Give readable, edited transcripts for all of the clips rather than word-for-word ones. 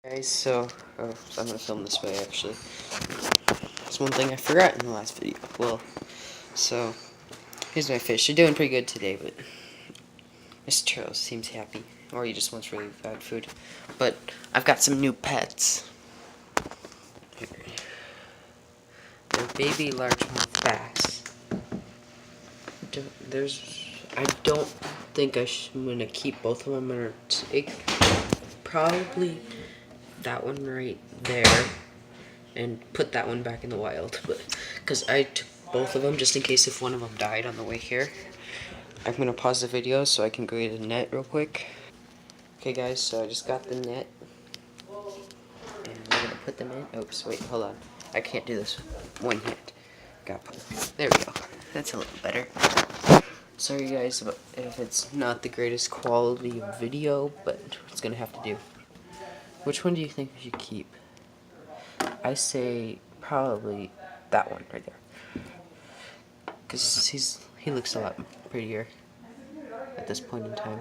Guys, so I'm gonna film this way actually. That's one thing I forgot in the last video. Well, so here's my fish. They're doing pretty good today, but Mr. Turtle seems happy, or he just wants really bad food. But I've got some new pets. Here. They're baby largemouth bass. I don't think I'm gonna keep both of them. I'm gonna take probably that one right there and put that one back in the wild, but because I took both of them just in case if one of them died on the way here. I'm gonna pause the video so I can go get a net real quick. Okay guys, so I just got the net and we're gonna put them in. Oops, wait, hold on, I can't do this one hand. There we go, that's a little better. Sorry guys if it's not the greatest quality video, but it's gonna have to do. Which one do you think we should keep? I say probably that one right there, because he looks a lot prettier at this point in time.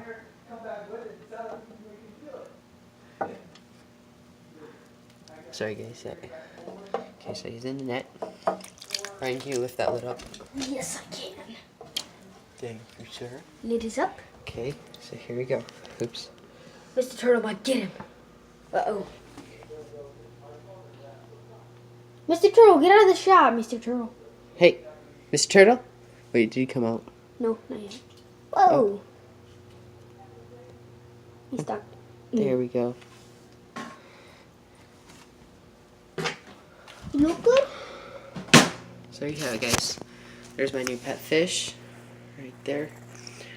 Sorry guys. Okay, so he's in the net. Ryan, can you lift that lid up? Yes, I can. Thank you, sir. Lid is up. Okay, so here we go. Oops. Mr. Turtle might get him. Uh-oh. Mr. Turtle, get out of the shot, Mr. Turtle. Hey, Mr. Turtle? Wait, did he come out? No, not yet. Whoa. Oh. He's stuck. There we go. You look good? So you have it, guys. There's my new pet fish. Right there.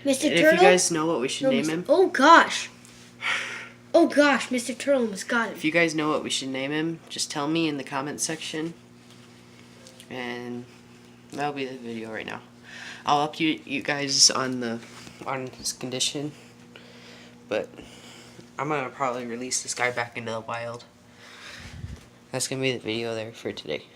Mr. And Turtle? if you guys know what we should name him. Oh, gosh. Oh, gosh, Mr. Turtle almost got him. If you guys know what we should name him, just tell me in the comment section. And that'll be the video right now. I'll update you guys on his condition. But I'm going to probably release this guy back into the wild. That's going to be the video there for today.